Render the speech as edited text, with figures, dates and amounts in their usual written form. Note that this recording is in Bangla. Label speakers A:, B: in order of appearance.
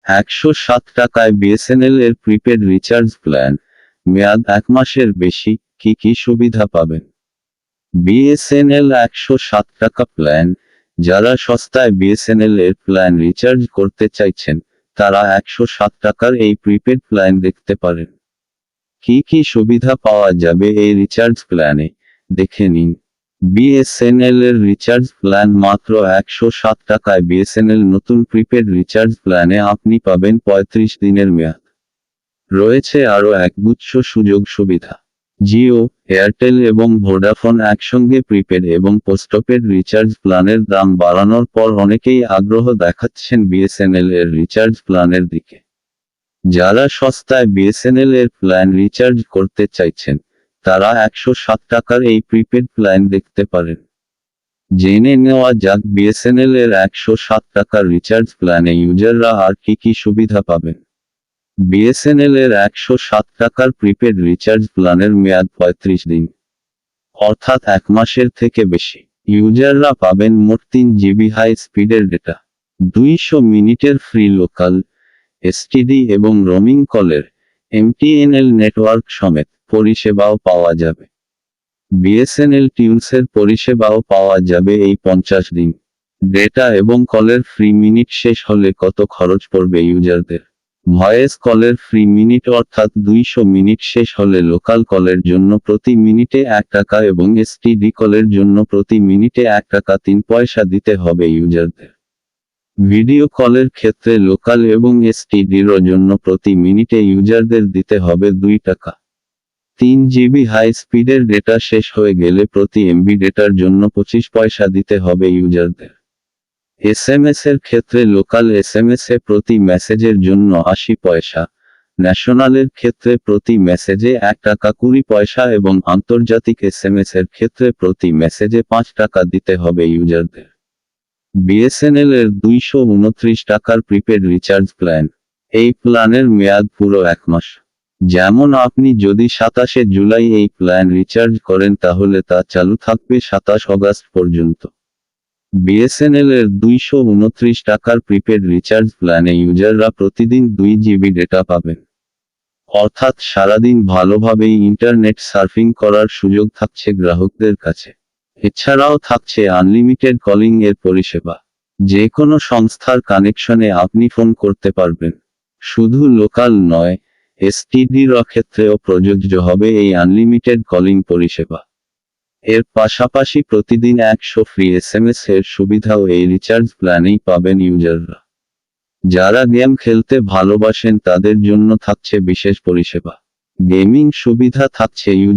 A: 107 টাকায় বিএসএনএল এর প্রিপেড রিচার্জ প্ল্যান, মেয়াদ 1 মাসের বেশি, কি কি সুবিধা পাবেন? বিএসএনএল 107 টাকা প্ল্যান। যারা সস্তায় বিএসএনএল এর প্ল্যান রিচার্জ করতে চাইছেন, তারা 107 টাকার এই প্রিপেড প্ল্যান দেখতে পারেন। কি কি সুবিধা পাওয়া যাবে এই রিচার্জ প্ল্যানে, দেখে নিন। বিএসএনএল এর রিচার্জ প্ল্যান মাত্র 107 টাকায়। বিএসএনএল নতুন প্রিপেড রিচার্জ প্ল্যানে আপনি পাবেন 35 দিনের মেয়াদ। রয়েছে আরও একগুচ্ছ সুযোগ সুবিধা। জিও, এয়ারটেল এবং ভোডাফোন একসঙ্গে প্রিপেড এবং পোস্টপেড রিচার্জ প্ল্যানের দাম বাড়ানোর পর অনেকেই আগ্রহ দেখাচ্ছেন বিএসএনএল এর রিচার্জ প্ল্যানের দিকে। যারা সস্তায় বিএসএনএল এর প্ল্যান রিচার্জ করতে চাইছেন, তারা 107 টাকার এই প্রিপেড প্ল্যান দেখতে পারেন। জেনে নেওয়া যাক বিএসএনএল এর 107 টাকার রিচার্জ প্ল্যানে ইউজাররা আর কি কি সুবিধা পাবেন। বিএসএনএল এর 107 টাকার প্রিপেড রিচার্জ প্ল্যানের মেয়াদ 35 দিন, অর্থাৎ 1 মাসের থেকে বেশি। ইউজাররা পাবেন মোট 3 জিবি হাই স্পিডের ডেটা, 200 মিনিটের ফ্রি লোকাল, এসটিডি এবং রোমিং কলের এমটিএনএল নেটওয়ার্ক সমেত পরিষেবাও পাওয়া যাবে। বিএসএনএল টিউনসের পরিষেবাও পাওয়া যাবে এই 50 দিন। ডেটা এবং কলের ফ্রি মিনিট শেষ হলে কত খরচ পড়বে ইউজারদের? ভয়েস কলের ফ্রি মিনিট অর্থাৎ 200 মিনিট শেষ হলে লোকাল কলের জন্য প্রতি মিনিটে 1 টাকা এবং এসটিডি কলের জন্য প্রতি মিনিটে 1 টাকা 3 পয়সা দিতে হবে ইউজারদের। ভিডিও কলের ক্ষেত্রে লোকাল এবং এসটিডির জন্য প্রতি মিনিটে ইউজারদের দিতে হবে 2 টাকা। 3 জিবি হাই স্পিডের ডেটা শেষ হয়ে গেলে প্রতি এমবি ডেটার জন্য 25 পয়সা দিতে হবে ইউজারদের। এসএমএস এর ক্ষেত্রে লোকাল এসএমএস এ প্রতি মেসেজের জন্য 80 পয়সা, ন্যাশনালের ক্ষেত্রে প্রতি মেসেজে 1 টাকা 20 পয়সা এবং আন্তর্জাতিক এসএমএস এর ক্ষেত্রে প্রতি মেসেজে 5 টাকা দিতে হবে ইউজারদের। বিএসএনএল এর 229 টাকার প্রিপেড রিচার্জ প্ল্যান। এই প্ল্যানের মেয়াদ পুরো 1 মাস। যেমন আপনি যদি 27 জুলাই এই প্ল্যান রিচার্জ করেন তাহলে তা চালু থাকবে 27 অগস্ট পর্যন্ত। বিএসএনএল এর 229 টাকার প্রিপেড রিচার্জ প্ল্যানে ইউজাররা প্রতিদিন 2 জিবি ডেটা পাবেন, অর্থাৎ সারাদিন ভালোভাবেই ইন্টারনেট সার্ফিং করার সুযোগ থাকছে গ্রাহকদের কাছে। এছাড়াও থাকছে আনলিমিটেড কলিং এর পরিষেবা। যে কোনো সংস্থার কানেকশনে আপনি ফোন করতে পারবেন। শুধু লোকাল নয়, এসটিডির ক্ষেত্রেও প্রযোজ্য হবে এই আনলিমিটেড কলিং পরিষেবা। এর পাশাপাশি প্রতিদিন 100 ফ্রি এসএমএস এর সুবিধাও এই রিচার্জ প্ল্যানেই পাবেন ইউজাররা। যারা গেম খেলতে ভালোবাসেন তাদের জন্য থাকছে বিশেষ পরিষেবা। গেমিং সুবিধা থাকছে ইউজার